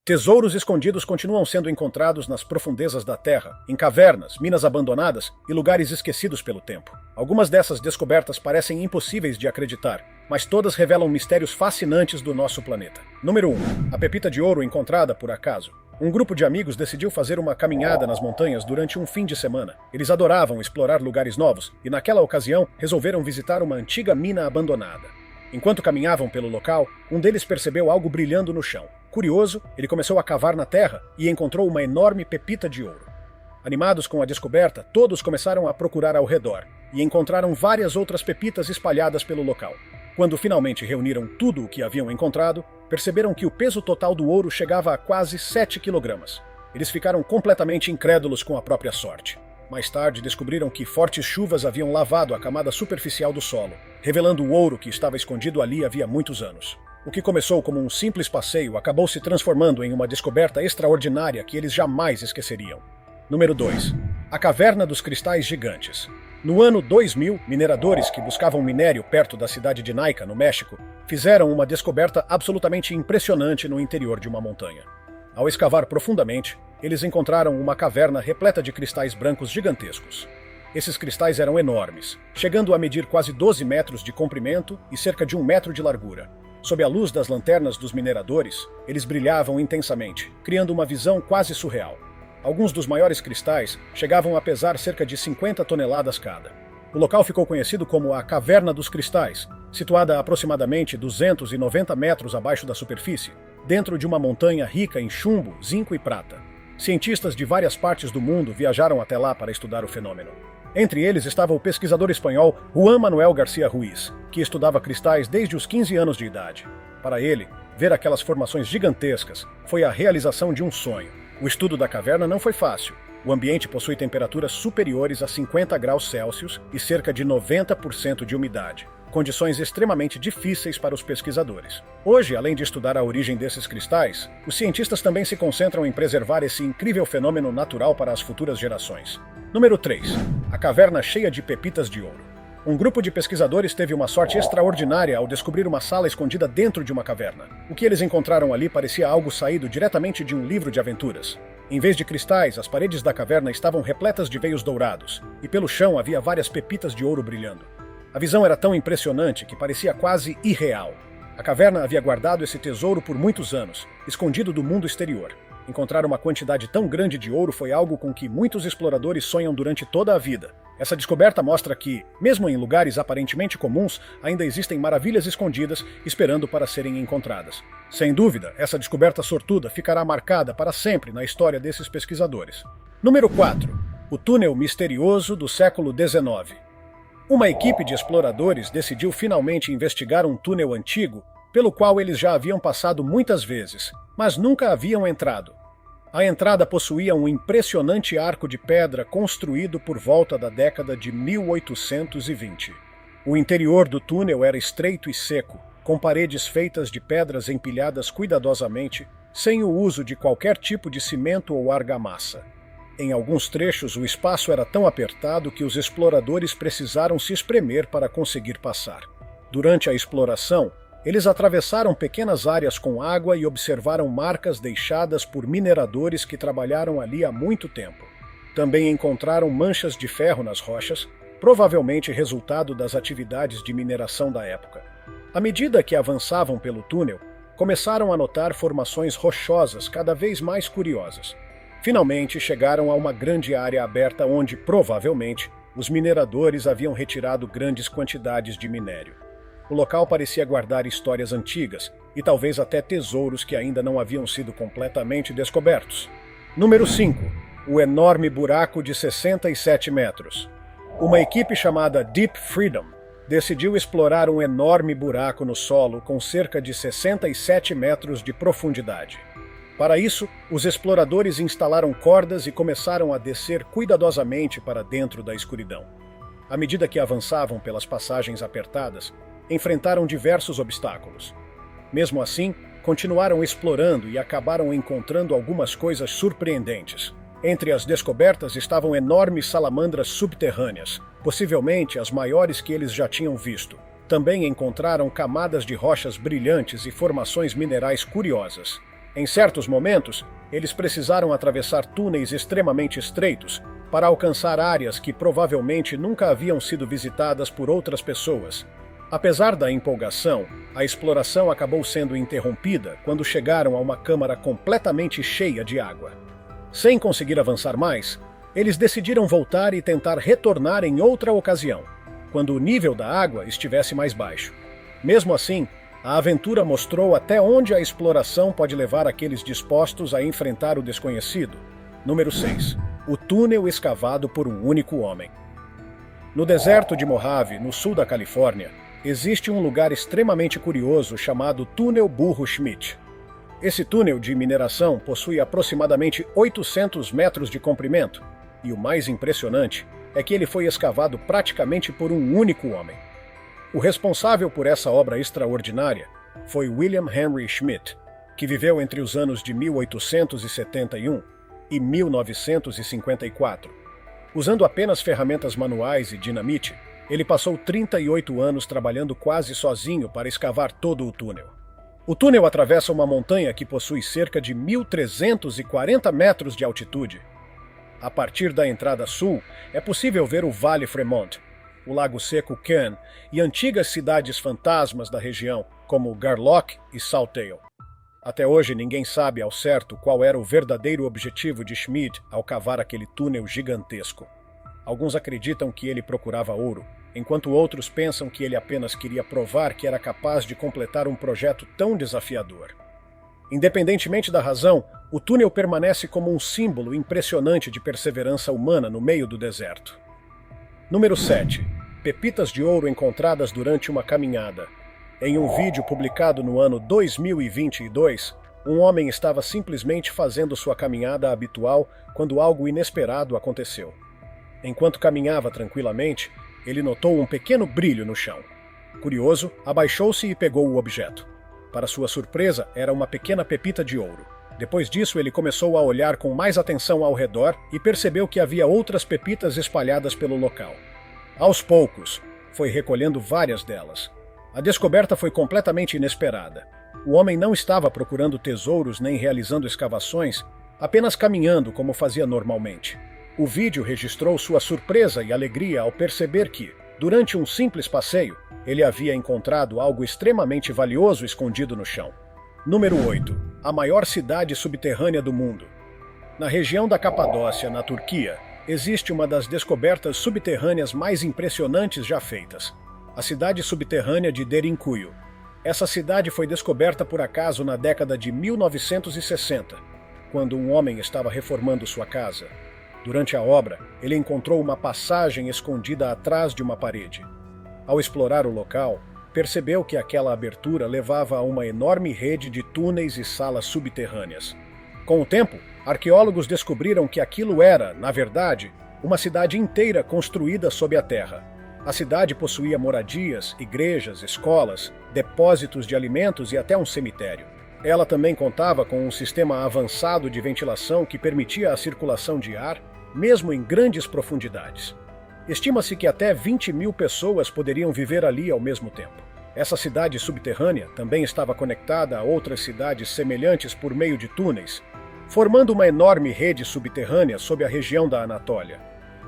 Tesouros escondidos continuam sendo encontrados nas profundezas da Terra, em cavernas, minas abandonadas e lugares esquecidos pelo tempo. Algumas dessas descobertas parecem impossíveis de acreditar, mas todas revelam mistérios fascinantes do nosso planeta. Número 1. A pepita de ouro encontrada por acaso. Um grupo de amigos decidiu fazer uma caminhada nas montanhas durante um fim de semana. Eles adoravam explorar lugares novos e, naquela ocasião, resolveram visitar uma antiga mina abandonada. Enquanto caminhavam pelo local, um deles percebeu algo brilhando no chão. Curioso, ele começou a cavar na terra e encontrou uma enorme pepita de ouro. Animados com a descoberta, todos começaram a procurar ao redor e encontraram várias outras pepitas espalhadas pelo local. Quando finalmente reuniram tudo o que haviam encontrado, perceberam que o peso total do ouro chegava a quase 7 quilogramas. Eles ficaram completamente incrédulos com a própria sorte. Mais tarde, descobriram que fortes chuvas haviam lavado a camada superficial do solo, revelando o ouro que estava escondido ali havia muitos anos. O que começou como um simples passeio acabou se transformando em uma descoberta extraordinária que eles jamais esqueceriam. Número 2. A Caverna dos Cristais Gigantes. No ano 2000, mineradores que buscavam minério perto da cidade de Naica, no México, fizeram uma descoberta absolutamente impressionante no interior de uma montanha. Ao escavar profundamente, eles encontraram uma caverna repleta de cristais brancos gigantescos. Esses cristais eram enormes, chegando a medir quase 12 metros de comprimento e cerca de 1 metro de largura. Sob a luz das lanternas dos mineradores, eles brilhavam intensamente, criando uma visão quase surreal. Alguns dos maiores cristais chegavam a pesar cerca de 50 toneladas cada. O local ficou conhecido como a Caverna dos Cristais, situada a aproximadamente 290 metros abaixo da superfície, dentro de uma montanha rica em chumbo, zinco e prata. Cientistas de várias partes do mundo viajaram até lá para estudar o fenômeno. Entre eles estava o pesquisador espanhol Juan Manuel García Ruiz, que estudava cristais desde os 15 anos de idade. Para ele, ver aquelas formações gigantescas foi a realização de um sonho. O estudo da caverna não foi fácil. O ambiente possui temperaturas superiores a 50 graus Celsius e cerca de 90% de umidade. Condições extremamente difíceis para os pesquisadores. Hoje, além de estudar a origem desses cristais, os cientistas também se concentram em preservar esse incrível fenômeno natural para as futuras gerações. Número 3. A Caverna Cheia de Pepitas de Ouro. Um grupo de pesquisadores teve uma sorte extraordinária ao descobrir uma sala escondida dentro de uma caverna. O que eles encontraram ali parecia algo saído diretamente de um livro de aventuras. Em vez de cristais, as paredes da caverna estavam repletas de veios dourados, e pelo chão havia várias pepitas de ouro brilhando. A visão era tão impressionante que parecia quase irreal. A caverna havia guardado esse tesouro por muitos anos, escondido do mundo exterior. Encontrar uma quantidade tão grande de ouro foi algo com que muitos exploradores sonham durante toda a vida. Essa descoberta mostra que, mesmo em lugares aparentemente comuns, ainda existem maravilhas escondidas esperando para serem encontradas. Sem dúvida, essa descoberta sortuda ficará marcada para sempre na história desses pesquisadores. Número 4. O túnel misterioso do século XIX. Uma equipe de exploradores decidiu finalmente investigar um túnel antigo pelo qual eles já haviam passado muitas vezes, mas nunca haviam entrado. A entrada possuía um impressionante arco de pedra construído por volta da década de 1820. O interior do túnel era estreito e seco, com paredes feitas de pedras empilhadas cuidadosamente, sem o uso de qualquer tipo de cimento ou argamassa. Em alguns trechos, o espaço era tão apertado que os exploradores precisaram se espremer para conseguir passar. Durante a exploração, eles atravessaram pequenas áreas com água e observaram marcas deixadas por mineradores que trabalharam ali há muito tempo. Também encontraram manchas de ferro nas rochas, provavelmente resultado das atividades de mineração da época. À medida que avançavam pelo túnel, começaram a notar formações rochosas cada vez mais curiosas. Finalmente chegaram a uma grande área aberta onde, provavelmente, os mineradores haviam retirado grandes quantidades de minério. O local parecia guardar histórias antigas e talvez até tesouros que ainda não haviam sido completamente descobertos. Número 5. O enorme buraco de 67 metros. Uma equipe chamada Deep Freedom decidiu explorar um enorme buraco no solo com cerca de 67 metros de profundidade. Para isso, os exploradores instalaram cordas e começaram a descer cuidadosamente para dentro da escuridão. À medida que avançavam pelas passagens apertadas, enfrentaram diversos obstáculos. Mesmo assim, continuaram explorando e acabaram encontrando algumas coisas surpreendentes. Entre as descobertas estavam enormes salamandras subterrâneas, possivelmente as maiores que eles já tinham visto. Também encontraram camadas de rochas brilhantes e formações minerais curiosas. Em certos momentos, eles precisaram atravessar túneis extremamente estreitos para alcançar áreas que provavelmente nunca haviam sido visitadas por outras pessoas. Apesar da empolgação, a exploração acabou sendo interrompida quando chegaram a uma câmara completamente cheia de água. Sem conseguir avançar mais, eles decidiram voltar e tentar retornar em outra ocasião, quando o nível da água estivesse mais baixo. Mesmo assim, a aventura mostrou até onde a exploração pode levar aqueles dispostos a enfrentar o desconhecido. Número 6. O túnel escavado por um único homem. No deserto de Mojave, no sul da Califórnia, existe um lugar extremamente curioso chamado Túnel Burro Schmidt. Esse túnel de mineração possui aproximadamente 800 metros de comprimento, e o mais impressionante é que ele foi escavado praticamente por um único homem. O responsável por essa obra extraordinária foi William Henry Schmidt, que viveu entre os anos de 1871 e 1954. Usando apenas ferramentas manuais e dinamite, ele passou 38 anos trabalhando quase sozinho para escavar todo o túnel. O túnel atravessa uma montanha que possui cerca de 1.340 metros de altitude. A partir da entrada sul, é possível ver o Vale Fremont, o Lago Seco Kern e antigas cidades fantasmas da região, como Garlock e Saltail. Até hoje ninguém sabe ao certo qual era o verdadeiro objetivo de Schmidt ao cavar aquele túnel gigantesco. Alguns acreditam que ele procurava ouro, enquanto outros pensam que ele apenas queria provar que era capaz de completar um projeto tão desafiador. Independentemente da razão, o túnel permanece como um símbolo impressionante de perseverança humana no meio do deserto. Número 7. Pepitas de ouro encontradas durante uma caminhada. Em um vídeo publicado no ano 2022, um homem estava simplesmente fazendo sua caminhada habitual quando algo inesperado aconteceu. Enquanto caminhava tranquilamente, ele notou um pequeno brilho no chão. Curioso, abaixou-se e pegou o objeto. Para sua surpresa, era uma pequena pepita de ouro. Depois disso, ele começou a olhar com mais atenção ao redor e percebeu que havia outras pepitas espalhadas pelo local. Aos poucos, foi recolhendo várias delas. A descoberta foi completamente inesperada. O homem não estava procurando tesouros nem realizando escavações, apenas caminhando como fazia normalmente. O vídeo registrou sua surpresa e alegria ao perceber que, durante um simples passeio, ele havia encontrado algo extremamente valioso escondido no chão. Número 8. A maior cidade subterrânea do mundo. Na região da Capadócia, na Turquia, existe uma das descobertas subterrâneas mais impressionantes já feitas. A cidade subterrânea de Derinkuyu. Essa cidade foi descoberta por acaso na década de 1960, quando um homem estava reformando sua casa. Durante a obra, ele encontrou uma passagem escondida atrás de uma parede. Ao explorar o local, percebeu que aquela abertura levava a uma enorme rede de túneis e salas subterrâneas. Com o tempo, arqueólogos descobriram que aquilo era, na verdade, uma cidade inteira construída sob a terra. A cidade possuía moradias, igrejas, escolas, depósitos de alimentos e até um cemitério. Ela também contava com um sistema avançado de ventilação que permitia a circulação de ar, mesmo em grandes profundidades. Estima-se que até 20.000 pessoas poderiam viver ali ao mesmo tempo. Essa cidade subterrânea também estava conectada a outras cidades semelhantes por meio de túneis, formando uma enorme rede subterrânea sob a região da Anatólia.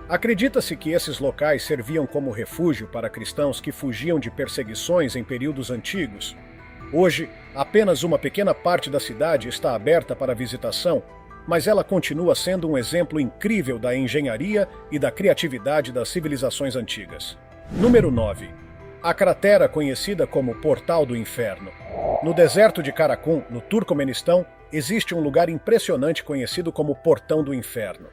Acredita-se que esses locais serviam como refúgio para cristãos que fugiam de perseguições em períodos antigos. Hoje, apenas uma pequena parte da cidade está aberta para visitação, mas ela continua sendo um exemplo incrível da engenharia e da criatividade das civilizações antigas. Número 9. A cratera conhecida como Portal do Inferno. No deserto de Karakum, no Turcomenistão, existe um lugar impressionante conhecido como Portão do Inferno.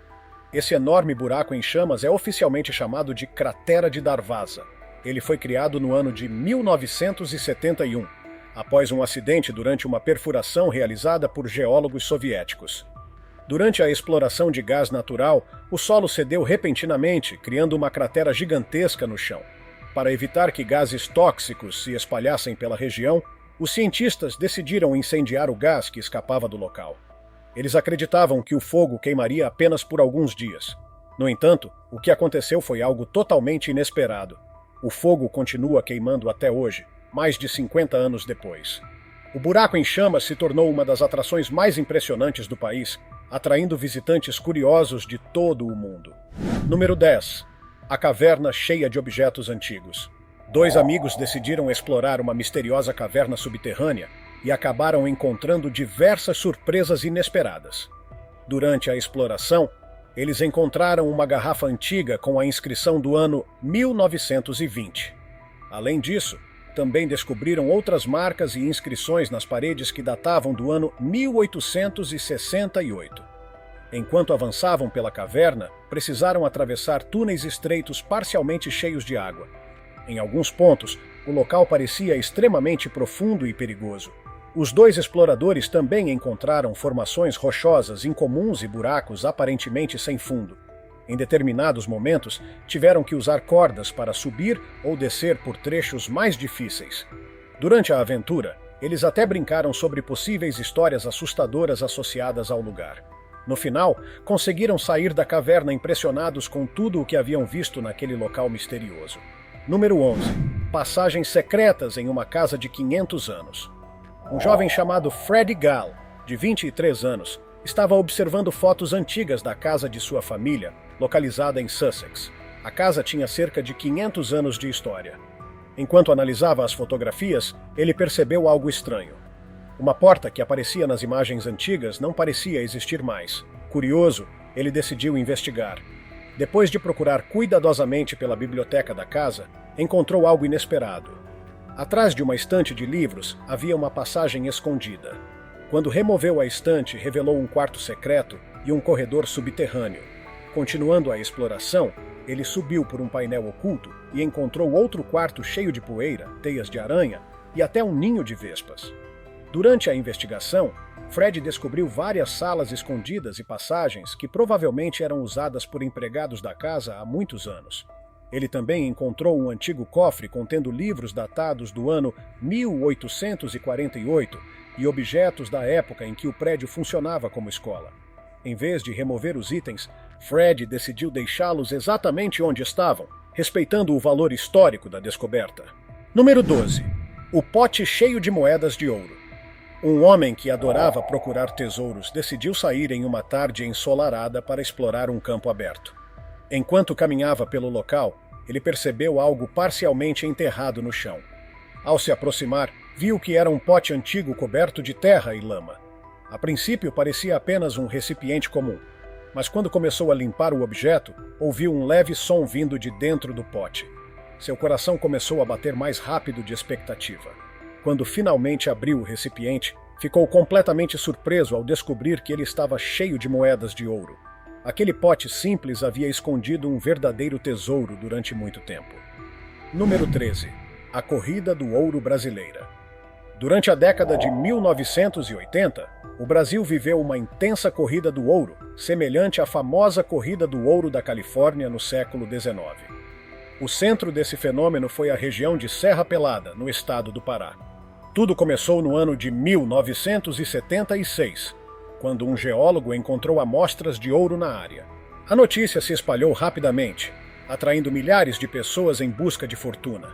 Esse enorme buraco em chamas é oficialmente chamado de Cratera de Darvaza. Ele foi criado no ano de 1971, após um acidente durante uma perfuração realizada por geólogos soviéticos. Durante a exploração de gás natural, o solo cedeu repentinamente, criando uma cratera gigantesca no chão. Para evitar que gases tóxicos se espalhassem pela região, os cientistas decidiram incendiar o gás que escapava do local. Eles acreditavam que o fogo queimaria apenas por alguns dias. No entanto, o que aconteceu foi algo totalmente inesperado. O fogo continua queimando até hoje, mais de 50 anos depois. O buraco em chamas se tornou uma das atrações mais impressionantes do país, atraindo visitantes curiosos de todo o mundo. Número 10. A caverna cheia de objetos antigos. Dois amigos decidiram explorar uma misteriosa caverna subterrânea e acabaram encontrando diversas surpresas inesperadas. Durante a exploração, eles encontraram uma garrafa antiga com a inscrição do ano 1920. Além disso, também descobriram outras marcas e inscrições nas paredes que datavam do ano 1868. Enquanto avançavam pela caverna, precisaram atravessar túneis estreitos parcialmente cheios de água. Em alguns pontos, o local parecia extremamente profundo e perigoso. Os dois exploradores também encontraram formações rochosas incomuns e buracos aparentemente sem fundo. Em determinados momentos, tiveram que usar cordas para subir ou descer por trechos mais difíceis. Durante a aventura, eles até brincaram sobre possíveis histórias assustadoras associadas ao lugar. No final, conseguiram sair da caverna impressionados com tudo o que haviam visto naquele local misterioso. Número 11. Passagens secretas em uma casa de 500 anos. Um jovem chamado Fred Gall, de 23 anos, estava observando fotos antigas da casa de sua família, localizada em Sussex. A casa tinha cerca de 500 anos de história. Enquanto analisava as fotografias, ele percebeu algo estranho. Uma porta que aparecia nas imagens antigas não parecia existir mais. Curioso, ele decidiu investigar. Depois de procurar cuidadosamente pela biblioteca da casa, encontrou algo inesperado. Atrás de uma estante de livros havia uma passagem escondida. Quando removeu a estante, revelou um quarto secreto e um corredor subterrâneo. Continuando a exploração, ele subiu por um painel oculto e encontrou outro quarto cheio de poeira, teias de aranha e até um ninho de vespas. Durante a investigação, Fred descobriu várias salas escondidas e passagens que provavelmente eram usadas por empregados da casa há muitos anos. Ele também encontrou um antigo cofre contendo livros datados do ano 1848 e objetos da época em que o prédio funcionava como escola. Em vez de remover os itens, Fred decidiu deixá-los exatamente onde estavam, respeitando o valor histórico da descoberta. Número 12. O pote cheio de moedas de ouro. Um homem que adorava procurar tesouros decidiu sair em uma tarde ensolarada para explorar um campo aberto. Enquanto caminhava pelo local, ele percebeu algo parcialmente enterrado no chão. Ao se aproximar, viu que era um pote antigo coberto de terra e lama. A princípio parecia apenas um recipiente comum, mas quando começou a limpar o objeto, ouviu um leve som vindo de dentro do pote. Seu coração começou a bater mais rápido de expectativa. Quando finalmente abriu o recipiente, ficou completamente surpreso ao descobrir que ele estava cheio de moedas de ouro. Aquele pote simples havia escondido um verdadeiro tesouro durante muito tempo. Número 13. A Corrida do Ouro Brasileira. Durante a década de 1980, o Brasil viveu uma intensa corrida do ouro, semelhante à famosa Corrida do Ouro da Califórnia no século XIX. O centro desse fenômeno foi a região de Serra Pelada, no estado do Pará. Tudo começou no ano de 1976, quando um geólogo encontrou amostras de ouro na área. A notícia se espalhou rapidamente, atraindo milhares de pessoas em busca de fortuna.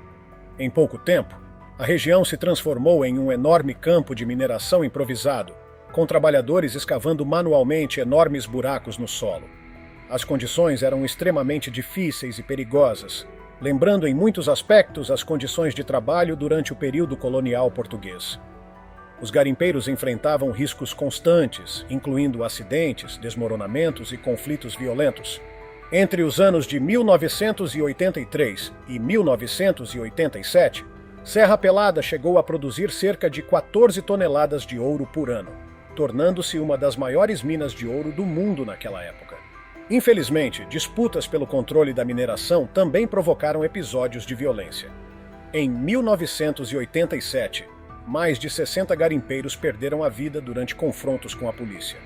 Em pouco tempo, a região se transformou em um enorme campo de mineração improvisado, com trabalhadores escavando manualmente enormes buracos no solo. As condições eram extremamente difíceis e perigosas, lembrando em muitos aspectos as condições de trabalho durante o período colonial português. Os garimpeiros enfrentavam riscos constantes, incluindo acidentes, desmoronamentos e conflitos violentos. Entre os anos de 1983 e 1987, Serra Pelada chegou a produzir cerca de 14 toneladas de ouro por ano, tornando-se uma das maiores minas de ouro do mundo naquela época. Infelizmente, disputas pelo controle da mineração também provocaram episódios de violência. Em 1987, mais de 60 garimpeiros perderam a vida durante confrontos com a polícia.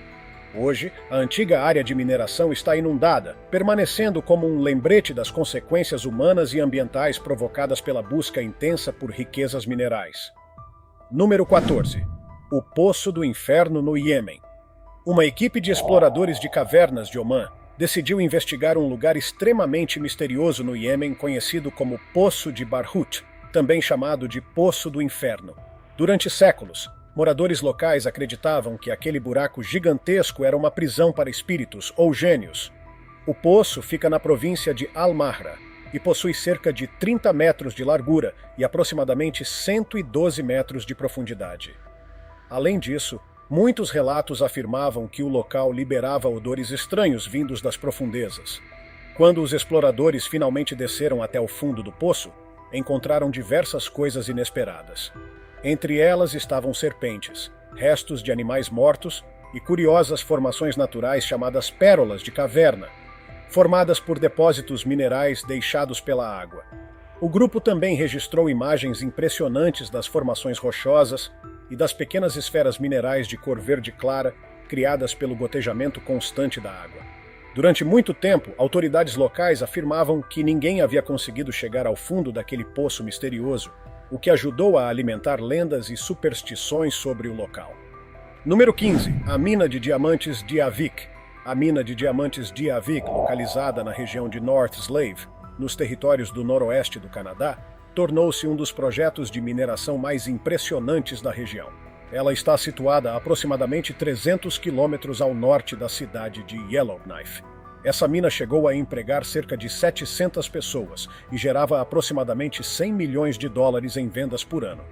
Hoje, a antiga área de mineração está inundada, permanecendo como um lembrete das consequências humanas e ambientais provocadas pela busca intensa por riquezas minerais. Número 14. O Poço do Inferno no Iêmen. Uma equipe de exploradores de cavernas de Omã decidiu investigar um lugar extremamente misterioso no Iêmen conhecido como Poço de Barhut, também chamado de Poço do Inferno. Durante séculos, Moradores locais acreditavam que aquele buraco gigantesco era uma prisão para espíritos ou gênios. O poço fica na província de Al-Mahra e possui cerca de 30 metros de largura e aproximadamente 112 metros de profundidade. Além disso, muitos relatos afirmavam que o local liberava odores estranhos vindos das profundezas. Quando os exploradores finalmente desceram até o fundo do poço, encontraram diversas coisas inesperadas. Entre elas estavam serpentes, restos de animais mortos e curiosas formações naturais chamadas pérolas de caverna, formadas por depósitos minerais deixados pela água. O grupo também registrou imagens impressionantes das formações rochosas e das pequenas esferas minerais de cor verde clara criadas pelo gotejamento constante da água. Durante muito tempo, autoridades locais afirmavam que ninguém havia conseguido chegar ao fundo daquele poço misterioso, o que ajudou a alimentar lendas e superstições sobre o local. Número 15. A mina de diamantes de Avik. A mina de diamantes de Avik, localizada na região de North Slave, nos territórios do noroeste do Canadá, tornou-se um dos projetos de mineração mais impressionantes da região. Ela está situada a aproximadamente 300 quilômetros ao norte da cidade de Yellowknife. Essa mina chegou a empregar cerca de 700 pessoas e gerava aproximadamente 100 milhões de dólares em vendas por ano.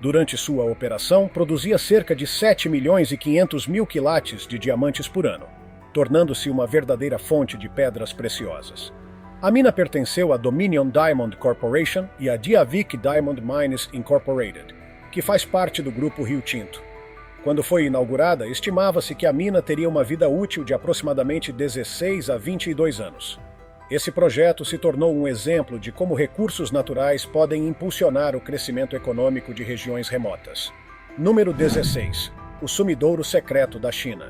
Durante sua operação, produzia cerca de 7 milhões e 500 mil quilates de diamantes por ano, tornando-se uma verdadeira fonte de pedras preciosas. A mina pertenceu à Dominion Diamond Corporation e à Diavik Diamond Mines Incorporated, que faz parte do grupo Rio Tinto. Quando foi inaugurada, estimava-se que a mina teria uma vida útil de aproximadamente 16 a 22 anos. Esse projeto se tornou um exemplo de como recursos naturais podem impulsionar o crescimento econômico de regiões remotas. Número 16. O sumidouro secreto da China.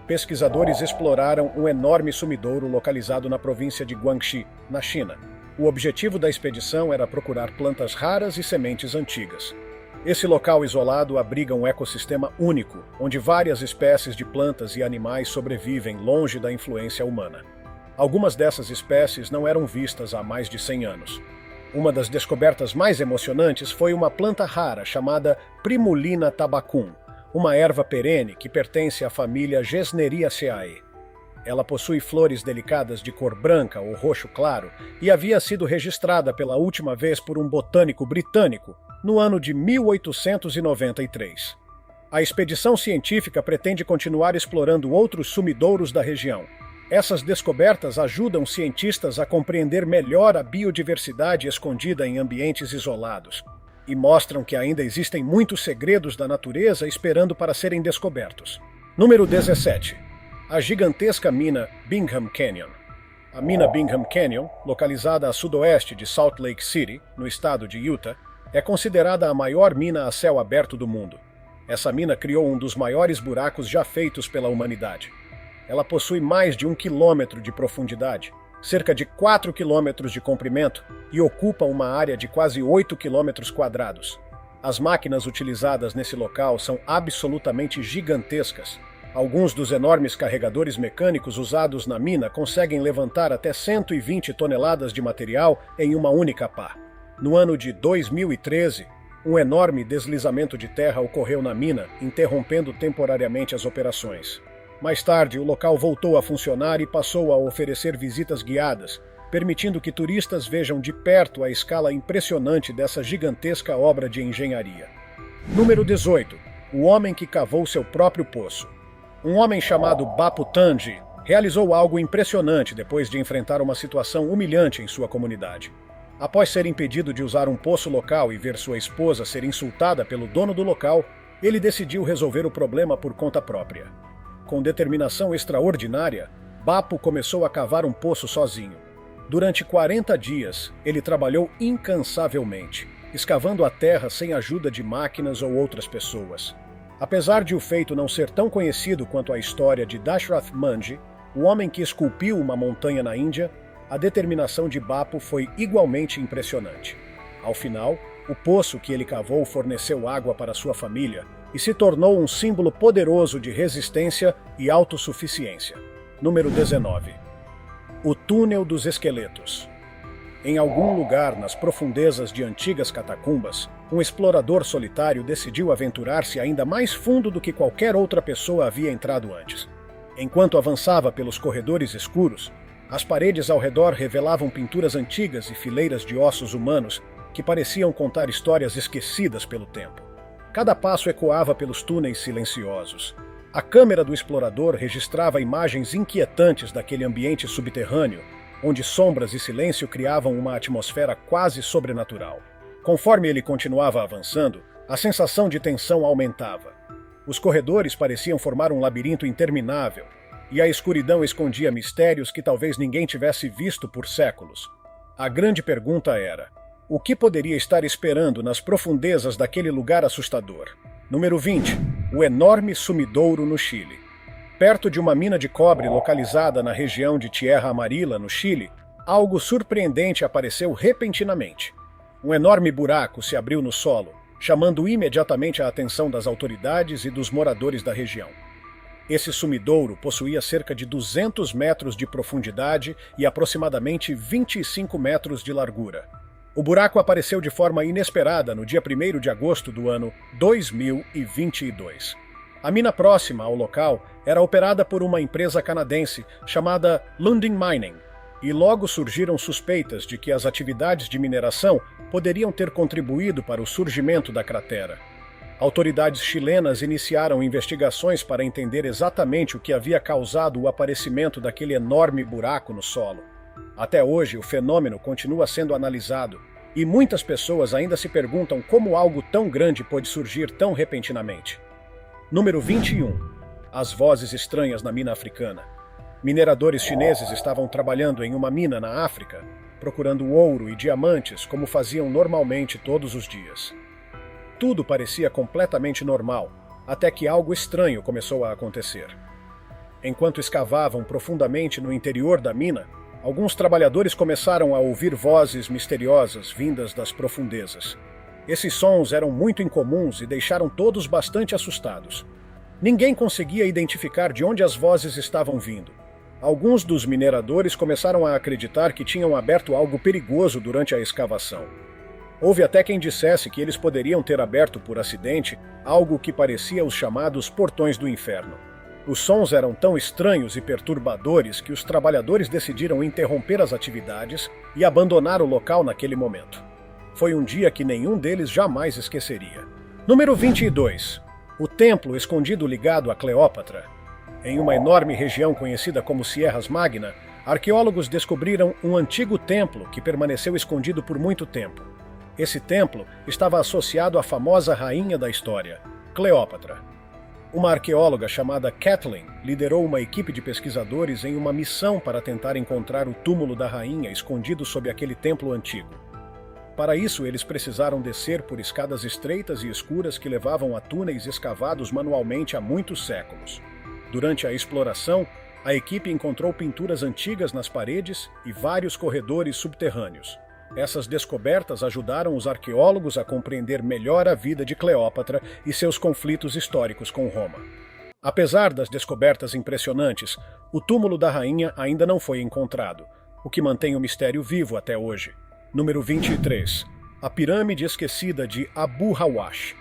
Pesquisadores exploraram um enorme sumidouro localizado na província de Guangxi, na China. O objetivo da expedição era procurar plantas raras e sementes antigas. Esse local isolado abriga um ecossistema único, onde várias espécies de plantas e animais sobrevivem longe da influência humana. Algumas dessas espécies não eram vistas há mais de 100 anos. Uma das descobertas mais emocionantes foi uma planta rara chamada Primulina tabacum, uma erva perene que pertence à família Gesneriaceae. Ela possui flores delicadas de cor branca ou roxo claro e havia sido registrada pela última vez por um botânico britânico no ano de 1893. A expedição científica pretende continuar explorando outros sumidouros da região. Essas descobertas ajudam cientistas a compreender melhor a biodiversidade escondida em ambientes isolados e mostram que ainda existem muitos segredos da natureza esperando para serem descobertos. Número 17. A gigantesca mina Bingham Canyon. A mina Bingham Canyon, localizada a sudoeste de Salt Lake City, no estado de Utah, é considerada a maior mina a céu aberto do mundo. Essa mina criou um dos maiores buracos já feitos pela humanidade. Ela possui mais de 1 quilômetro de profundidade, cerca de 4 quilômetros de comprimento e ocupa uma área de quase 8 quilômetros quadrados. As máquinas utilizadas nesse local são absolutamente gigantescas. Alguns dos enormes carregadores mecânicos usados na mina conseguem levantar até 120 toneladas de material em uma única pá. No ano de 2013, um enorme deslizamento de terra ocorreu na mina, interrompendo temporariamente as operações. Mais tarde, o local voltou a funcionar e passou a oferecer visitas guiadas, permitindo que turistas vejam de perto a escala impressionante dessa gigantesca obra de engenharia. Número 18. O homem que cavou seu próprio poço. Um homem chamado Bapu Tanji realizou algo impressionante depois de enfrentar uma situação humilhante em sua comunidade. Após ser impedido de usar um poço local e ver sua esposa ser insultada pelo dono do local, ele decidiu resolver o problema por conta própria. Com determinação extraordinária, Bapu começou a cavar um poço sozinho. Durante 40 dias, ele trabalhou incansavelmente, escavando a terra sem ajuda de máquinas ou outras pessoas. Apesar de o feito não ser tão conhecido quanto a história de Dashrath Manji, o homem que esculpiu uma montanha na Índia, a determinação de Bapu foi igualmente impressionante. Ao final, o poço que ele cavou forneceu água para sua família e se tornou um símbolo poderoso de resistência e autossuficiência. Número 19. O Túnel dos Esqueletos. Em algum lugar nas profundezas de antigas catacumbas, um explorador solitário decidiu aventurar-se ainda mais fundo do que qualquer outra pessoa havia entrado antes. Enquanto avançava pelos corredores escuros, as paredes ao redor revelavam pinturas antigas e fileiras de ossos humanos que pareciam contar histórias esquecidas pelo tempo. Cada passo ecoava pelos túneis silenciosos. A câmera do explorador registrava imagens inquietantes daquele ambiente subterrâneo, onde sombras e silêncio criavam uma atmosfera quase sobrenatural. Conforme ele continuava avançando, a sensação de tensão aumentava. Os corredores pareciam formar um labirinto interminável, e a escuridão escondia mistérios que talvez ninguém tivesse visto por séculos. A grande pergunta era: o que poderia estar esperando nas profundezas daquele lugar assustador? Número 20. O enorme sumidouro no Chile. Perto de uma mina de cobre localizada na região de Tierra Amarilla, no Chile, algo surpreendente apareceu repentinamente. Um enorme buraco se abriu no solo, chamando imediatamente a atenção das autoridades e dos moradores da região. Esse sumidouro possuía cerca de 200 metros de profundidade e aproximadamente 25 metros de largura. O buraco apareceu de forma inesperada no dia 1º de agosto do ano 2022. A mina próxima ao local era operada por uma empresa canadense chamada Lundin Mining, e logo surgiram suspeitas de que as atividades de mineração poderiam ter contribuído para o surgimento da cratera. Autoridades chilenas iniciaram investigações para entender exatamente o que havia causado o aparecimento daquele enorme buraco no solo. Até hoje, o fenômeno continua sendo analisado, e muitas pessoas ainda se perguntam como algo tão grande pôde surgir tão repentinamente. Número 21. As vozes estranhas na mina africana. Mineradores chineses estavam trabalhando em uma mina na África, procurando ouro e diamantes como faziam normalmente todos os dias. Tudo parecia completamente normal, até que algo estranho começou a acontecer. Enquanto escavavam profundamente no interior da mina, alguns trabalhadores começaram a ouvir vozes misteriosas vindas das profundezas. Esses sons eram muito incomuns e deixaram todos bastante assustados. Ninguém conseguia identificar de onde as vozes estavam vindo. Alguns dos mineradores começaram a acreditar que tinham aberto algo perigoso durante a escavação. Houve até quem dissesse que eles poderiam ter aberto por acidente algo que parecia os chamados portões do inferno. Os sons eram tão estranhos e perturbadores que os trabalhadores decidiram interromper as atividades e abandonar o local naquele momento. Foi um dia que nenhum deles jamais esqueceria. Número 22. O templo escondido ligado a Cleópatra. Em uma enorme região conhecida como Sierras Magna, arqueólogos descobriram um antigo templo que permaneceu escondido por muito tempo. Esse templo estava associado à famosa rainha da história, Cleópatra. Uma arqueóloga chamada Kathleen liderou uma equipe de pesquisadores em uma missão para tentar encontrar o túmulo da rainha escondido sob aquele templo antigo. Para isso, eles precisaram descer por escadas estreitas e escuras que levavam a túneis escavados manualmente há muitos séculos. Durante a exploração, a equipe encontrou pinturas antigas nas paredes e vários corredores subterrâneos. Essas descobertas ajudaram os arqueólogos a compreender melhor a vida de Cleópatra e seus conflitos históricos com Roma. Apesar das descobertas impressionantes, o túmulo da rainha ainda não foi encontrado, o que mantém o mistério vivo até hoje. Número 23. A pirâmide esquecida de Abu Hawash.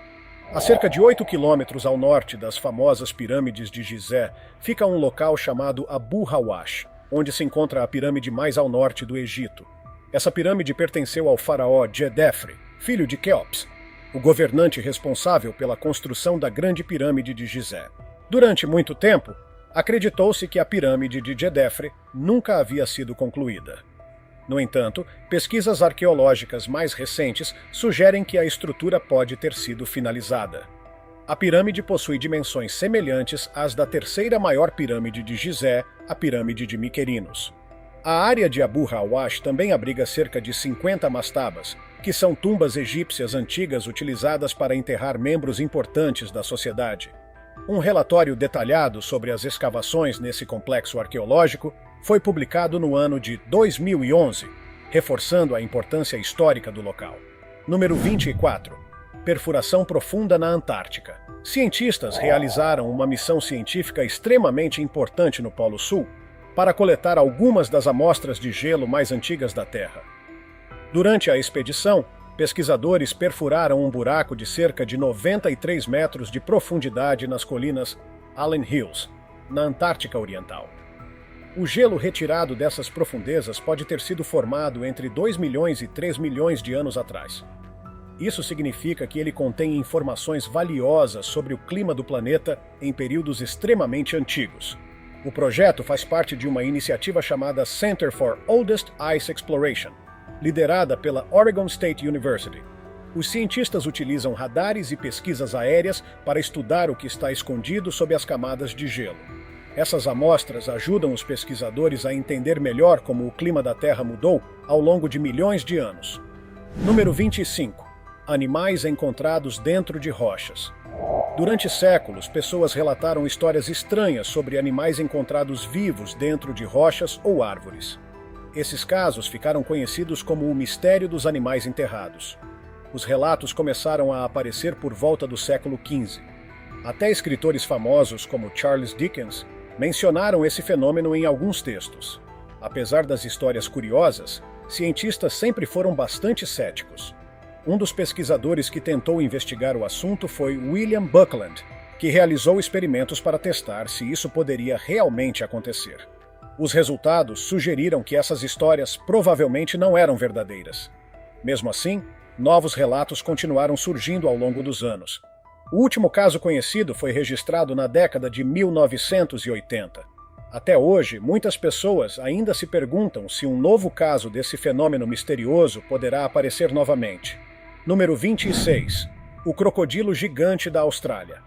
A cerca de 8 quilômetros ao norte das famosas pirâmides de Gizé, fica um local chamado Abu Hawash, onde se encontra a pirâmide mais ao norte do Egito. Essa pirâmide pertenceu ao faraó Djedefre, filho de Quéops, o governante responsável pela construção da Grande Pirâmide de Gizé. Durante muito tempo, acreditou-se que a pirâmide de Djedefre nunca havia sido concluída. No entanto, pesquisas arqueológicas mais recentes sugerem que a estrutura pode ter sido finalizada. A pirâmide possui dimensões semelhantes às da terceira maior pirâmide de Gizé, a Pirâmide de Miquerinos. A área de Abu Hawash também abriga cerca de 50 mastabas, que são tumbas egípcias antigas utilizadas para enterrar membros importantes da sociedade. Um relatório detalhado sobre as escavações nesse complexo arqueológico foi publicado no ano de 2011, reforçando a importância histórica do local. Número 24. Perfuração profunda na Antártica. Cientistas realizaram uma missão científica extremamente importante no Polo Sul para coletar algumas das amostras de gelo mais antigas da Terra. Durante a expedição, pesquisadores perfuraram um buraco de cerca de 93 metros de profundidade nas colinas Allen Hills, na Antártica Oriental. O gelo retirado dessas profundezas pode ter sido formado entre 2 milhões e 3 milhões de anos atrás. Isso significa que ele contém informações valiosas sobre o clima do planeta em períodos extremamente antigos. O projeto faz parte de uma iniciativa chamada Center for Oldest Ice Exploration, liderada pela Oregon State University. Os cientistas utilizam radares e pesquisas aéreas para estudar o que está escondido sob as camadas de gelo. Essas amostras ajudam os pesquisadores a entender melhor como o clima da Terra mudou ao longo de milhões de anos. Número 25. Animais encontrados dentro de rochas. Durante séculos, pessoas relataram histórias estranhas sobre animais encontrados vivos dentro de rochas ou árvores. Esses casos ficaram conhecidos como o mistério dos animais enterrados. Os relatos começaram a aparecer por volta do século XV. Até escritores famosos como Charles Dickens mencionaram esse fenômeno em alguns textos. Apesar das histórias curiosas, cientistas sempre foram bastante céticos. Um dos pesquisadores que tentou investigar o assunto foi William Buckland, que realizou experimentos para testar se isso poderia realmente acontecer. Os resultados sugeriram que essas histórias provavelmente não eram verdadeiras. Mesmo assim, novos relatos continuaram surgindo ao longo dos anos. O último caso conhecido foi registrado na década de 1980. Até hoje, muitas pessoas ainda se perguntam se um novo caso desse fenômeno misterioso poderá aparecer novamente. Número 26. O crocodilo gigante da Austrália.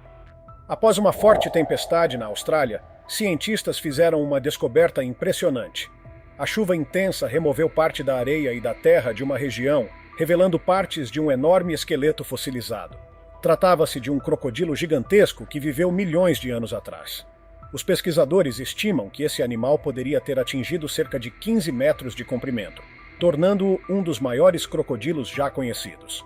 Após uma forte tempestade na Austrália, cientistas fizeram uma descoberta impressionante. A chuva intensa removeu parte da areia e da terra de uma região, revelando partes de um enorme esqueleto fossilizado. Tratava-se de um crocodilo gigantesco que viveu milhões de anos atrás. Os pesquisadores estimam que esse animal poderia ter atingido cerca de 15 metros de comprimento, tornando-o um dos maiores crocodilos já conhecidos.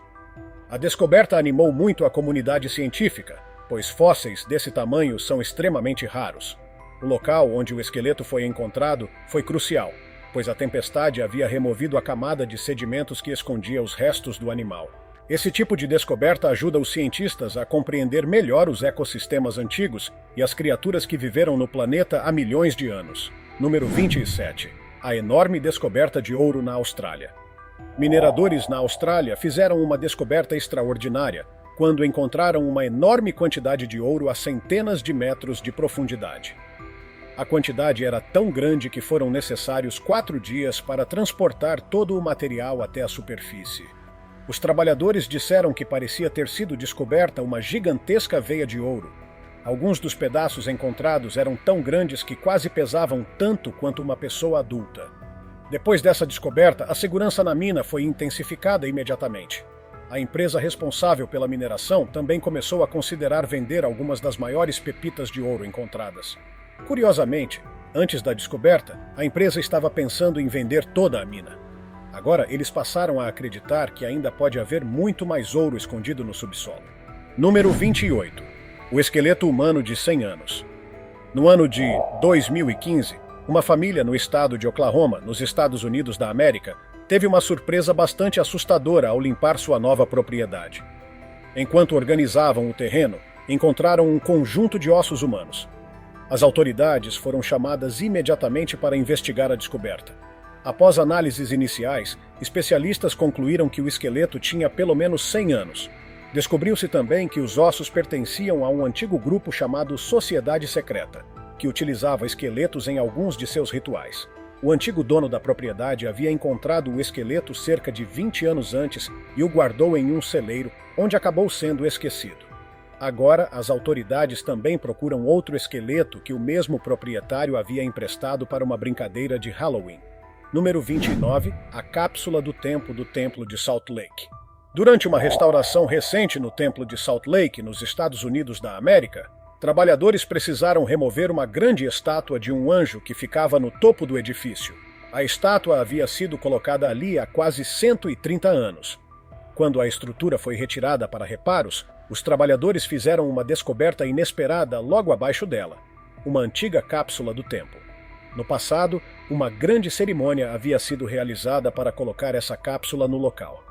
A descoberta animou muito a comunidade científica, pois fósseis desse tamanho são extremamente raros. O local onde o esqueleto foi encontrado foi crucial, pois a tempestade havia removido a camada de sedimentos que escondia os restos do animal. Esse tipo de descoberta ajuda os cientistas a compreender melhor os ecossistemas antigos e as criaturas que viveram no planeta há milhões de anos. Número 27. A enorme descoberta de ouro na Austrália. Mineradores na Austrália fizeram uma descoberta extraordinária quando encontraram uma enorme quantidade de ouro a centenas de metros de profundidade. A quantidade era tão grande que foram necessários 4 dias para transportar todo o material até a superfície. Os trabalhadores disseram que parecia ter sido descoberta uma gigantesca veia de ouro. Alguns dos pedaços encontrados eram tão grandes que quase pesavam tanto quanto uma pessoa adulta. Depois dessa descoberta, a segurança na mina foi intensificada imediatamente. A empresa responsável pela mineração também começou a considerar vender algumas das maiores pepitas de ouro encontradas. Curiosamente, antes da descoberta, a empresa estava pensando em vender toda a mina. Agora, eles passaram a acreditar que ainda pode haver muito mais ouro escondido no subsolo. Número 28. O esqueleto humano de 100 anos. No ano de 2015, uma família no estado de Oklahoma, nos Estados Unidos da América, teve uma surpresa bastante assustadora ao limpar sua nova propriedade. Enquanto organizavam o terreno, encontraram um conjunto de ossos humanos. As autoridades foram chamadas imediatamente para investigar a descoberta. Após análises iniciais, especialistas concluíram que o esqueleto tinha pelo menos 100 anos. Descobriu-se também que os ossos pertenciam a um antigo grupo chamado Sociedade Secreta, que utilizava esqueletos em alguns de seus rituais. O antigo dono da propriedade havia encontrado o esqueleto cerca de 20 anos antes e o guardou em um celeiro, onde acabou sendo esquecido. Agora, as autoridades também procuram outro esqueleto que o mesmo proprietário havia emprestado para uma brincadeira de Halloween. Número 29. A cápsula do tempo do Templo de Salt Lake. Durante uma restauração recente no Templo de Salt Lake, nos Estados Unidos da América, trabalhadores precisaram remover uma grande estátua de um anjo que ficava no topo do edifício. A estátua havia sido colocada ali há quase 130 anos. Quando a estrutura foi retirada para reparos, os trabalhadores fizeram uma descoberta inesperada logo abaixo dela: uma antiga cápsula do tempo. No passado, uma grande cerimônia havia sido realizada para colocar essa cápsula no local.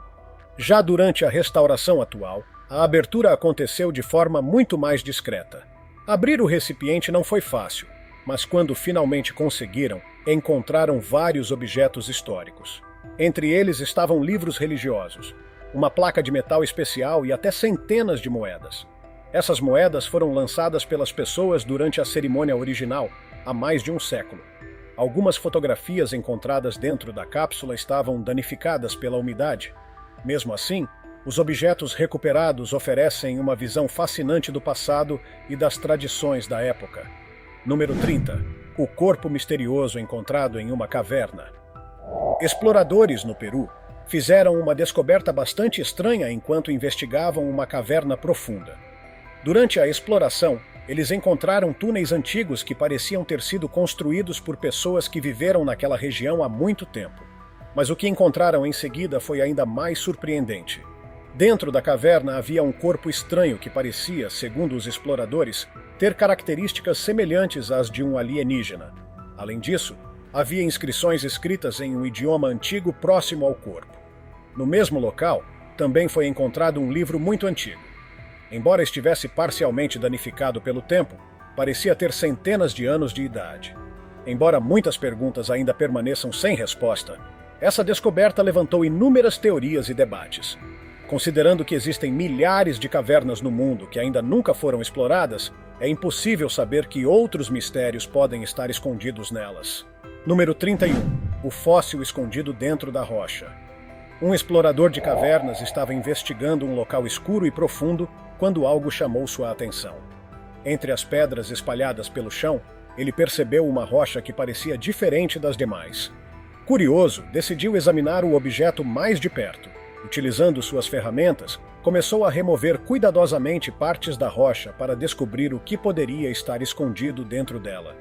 Já durante a restauração atual, a abertura aconteceu de forma muito mais discreta. Abrir o recipiente não foi fácil, mas quando finalmente conseguiram, encontraram vários objetos históricos. Entre eles estavam livros religiosos, uma placa de metal especial e até centenas de moedas. Essas moedas foram lançadas pelas pessoas durante a cerimônia original, há mais de um século. Algumas fotografias encontradas dentro da cápsula estavam danificadas pela umidade. Mesmo assim, os objetos recuperados oferecem uma visão fascinante do passado e das tradições da época. Número 30. O corpo misterioso encontrado em uma caverna. Exploradores no Peru fizeram uma descoberta bastante estranha enquanto investigavam uma caverna profunda. Durante a exploração, eles encontraram túneis antigos que pareciam ter sido construídos por pessoas que viveram naquela região há muito tempo. Mas o que encontraram em seguida foi ainda mais surpreendente. Dentro da caverna havia um corpo estranho que parecia, segundo os exploradores, ter características semelhantes às de um alienígena. Além disso, havia inscrições escritas em um idioma antigo próximo ao corpo. No mesmo local, também foi encontrado um livro muito antigo. Embora estivesse parcialmente danificado pelo tempo, parecia ter centenas de anos de idade. Embora muitas perguntas ainda permaneçam sem resposta, essa descoberta levantou inúmeras teorias e debates. Considerando que existem milhares de cavernas no mundo que ainda nunca foram exploradas, é impossível saber que outros mistérios podem estar escondidos nelas. Número 31. O fóssil escondido dentro da rocha. Um explorador de cavernas estava investigando um local escuro e profundo quando algo chamou sua atenção. Entre as pedras espalhadas pelo chão, ele percebeu uma rocha que parecia diferente das demais. Curioso, decidiu examinar o objeto mais de perto. Utilizando suas ferramentas, começou a remover cuidadosamente partes da rocha para descobrir o que poderia estar escondido dentro dela.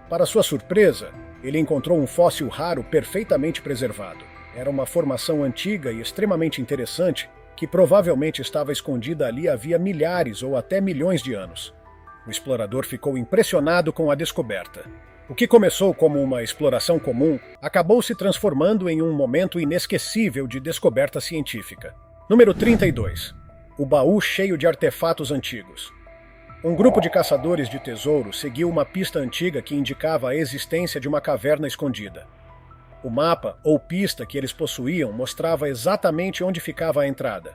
Para sua surpresa, ele encontrou um fóssil raro perfeitamente preservado. Era uma formação antiga e extremamente interessante que provavelmente estava escondida ali havia milhares ou até milhões de anos. O explorador ficou impressionado com a descoberta. O que começou como uma exploração comum acabou se transformando em um momento inesquecível de descoberta científica. Número 32. O baú cheio de artefatos antigos. Um grupo de caçadores de tesouro seguiu uma pista antiga que indicava a existência de uma caverna escondida. O mapa ou pista que eles possuíam mostrava exatamente onde ficava a entrada.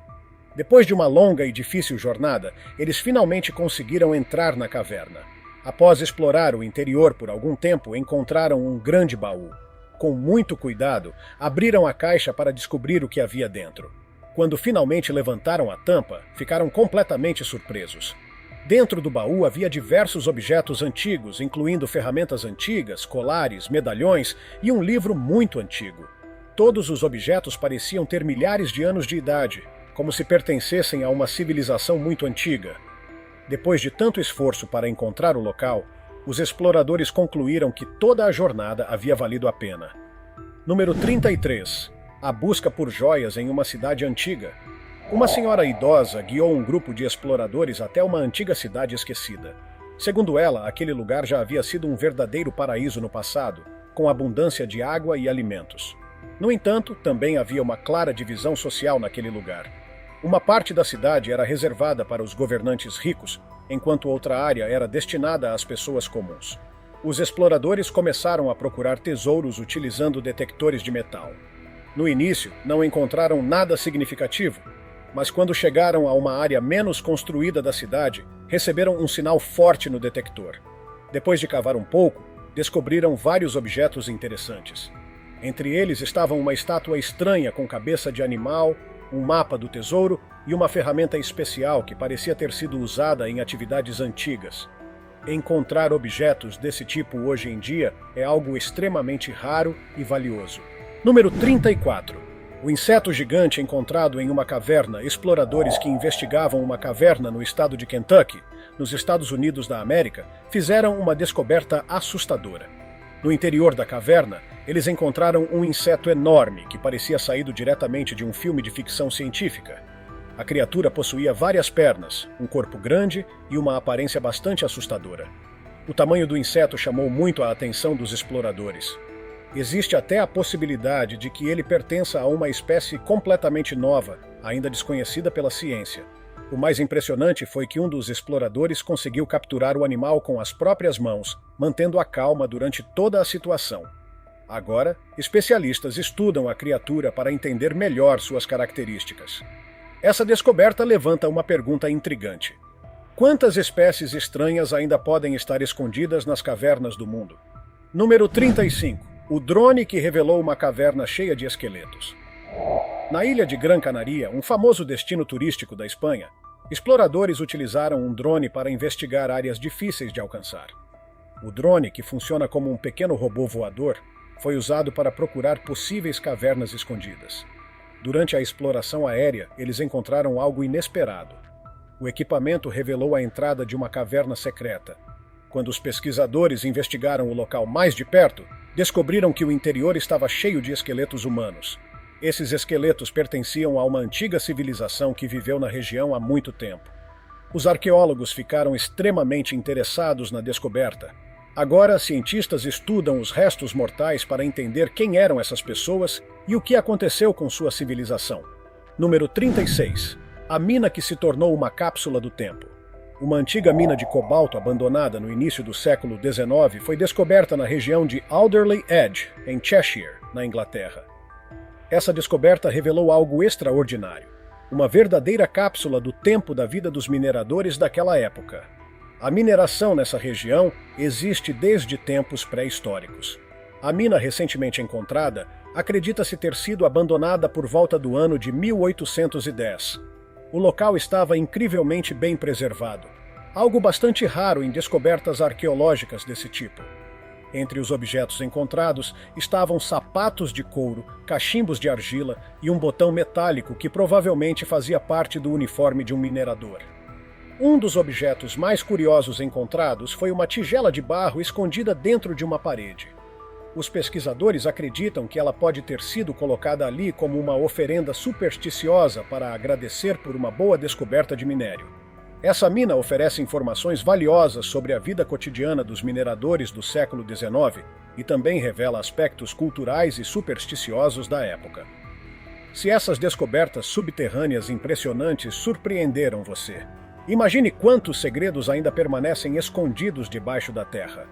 Depois de uma longa e difícil jornada, eles finalmente conseguiram entrar na caverna. Após explorar o interior por algum tempo, encontraram um grande baú. Com muito cuidado, abriram a caixa para descobrir o que havia dentro. Quando finalmente levantaram a tampa, ficaram completamente surpresos. Dentro do baú havia diversos objetos antigos, incluindo ferramentas antigas, colares, medalhões e um livro muito antigo. Todos os objetos pareciam ter milhares de anos de idade, como se pertencessem a uma civilização muito antiga. Depois de tanto esforço para encontrar o local, os exploradores concluíram que toda a jornada havia valido a pena. Número 33. A busca por joias em uma cidade antiga. Uma senhora idosa guiou um grupo de exploradores até uma antiga cidade esquecida. Segundo ela, aquele lugar já havia sido um verdadeiro paraíso no passado, com abundância de água e alimentos. No entanto, também havia uma clara divisão social naquele lugar. Uma parte da cidade era reservada para os governantes ricos, enquanto outra área era destinada às pessoas comuns. Os exploradores começaram a procurar tesouros utilizando detectores de metal. No início, não encontraram nada significativo, mas quando chegaram a uma área menos construída da cidade, receberam um sinal forte no detector. Depois de cavar um pouco, descobriram vários objetos interessantes. Entre eles estavam uma estátua estranha com cabeça de animal, um mapa do tesouro e uma ferramenta especial que parecia ter sido usada em atividades antigas. Encontrar objetos desse tipo hoje em dia é algo extremamente raro e valioso. Número 34. O inseto gigante encontrado em uma caverna. Exploradores que investigavam uma caverna no estado de Kentucky, nos Estados Unidos da América, fizeram uma descoberta assustadora. No interior da caverna, eles encontraram um inseto enorme que parecia saído diretamente de um filme de ficção científica. A criatura possuía várias pernas, um corpo grande e uma aparência bastante assustadora. O tamanho do inseto chamou muito a atenção dos exploradores. Existe até a possibilidade de que ele pertença a uma espécie completamente nova, ainda desconhecida pela ciência. O mais impressionante foi que um dos exploradores conseguiu capturar o animal com as próprias mãos, mantendo a calma durante toda a situação. Agora, especialistas estudam a criatura para entender melhor suas características. Essa descoberta levanta uma pergunta intrigante. Quantas espécies estranhas ainda podem estar escondidas nas cavernas do mundo? Número 35. O drone que revelou uma caverna cheia de esqueletos. Na ilha de Gran Canaria, um famoso destino turístico da Espanha, exploradores utilizaram um drone para investigar áreas difíceis de alcançar. O drone, que funciona como um pequeno robô voador, foi usado para procurar possíveis cavernas escondidas. Durante a exploração aérea, eles encontraram algo inesperado. O equipamento revelou a entrada de uma caverna secreta. Quando os pesquisadores investigaram o local mais de perto, descobriram que o interior estava cheio de esqueletos humanos. Esses esqueletos pertenciam a uma antiga civilização que viveu na região há muito tempo. Os arqueólogos ficaram extremamente interessados na descoberta. Agora, cientistas estudam os restos mortais para entender quem eram essas pessoas e o que aconteceu com sua civilização. Número 36. A mina que se tornou uma cápsula do tempo. Uma antiga mina de cobalto abandonada no início do século XIX foi descoberta na região de Alderley Edge, em Cheshire, na Inglaterra. Essa descoberta revelou algo extraordinário. Uma verdadeira cápsula do tempo da vida dos mineradores daquela época. A mineração nessa região existe desde tempos pré-históricos. A mina recentemente encontrada acredita-se ter sido abandonada por volta do ano de 1810. O local estava incrivelmente bem preservado, algo bastante raro em descobertas arqueológicas desse tipo. Entre os objetos encontrados estavam sapatos de couro, cachimbos de argila e um botão metálico que provavelmente fazia parte do uniforme de um minerador. Um dos objetos mais curiosos encontrados foi uma tigela de barro escondida dentro de uma parede. Os pesquisadores acreditam que ela pode ter sido colocada ali como uma oferenda supersticiosa para agradecer por uma boa descoberta de minério. Essa mina oferece informações valiosas sobre a vida cotidiana dos mineradores do século XIX e também revela aspectos culturais e supersticiosos da época. Se essas descobertas subterrâneas impressionantes surpreenderam você, imagine quantos segredos ainda permanecem escondidos debaixo da terra.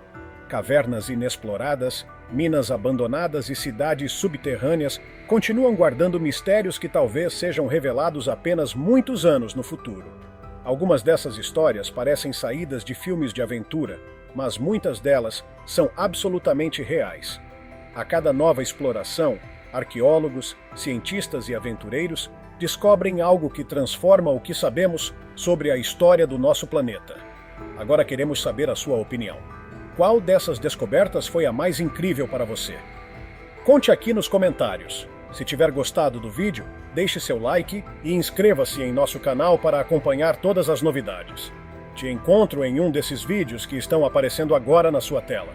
Cavernas inexploradas, minas abandonadas e cidades subterrâneas continuam guardando mistérios que talvez sejam revelados apenas muitos anos no futuro. Algumas dessas histórias parecem saídas de filmes de aventura, mas muitas delas são absolutamente reais. A cada nova exploração, arqueólogos, cientistas e aventureiros descobrem algo que transforma o que sabemos sobre a história do nosso planeta. Agora queremos saber a sua opinião. Qual dessas descobertas foi a mais incrível para você? Conte aqui nos comentários. Se tiver gostado do vídeo, deixe seu like e inscreva-se em nosso canal para acompanhar todas as novidades. Te encontro em um desses vídeos que estão aparecendo agora na sua tela.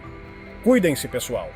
Cuidem-se, pessoal!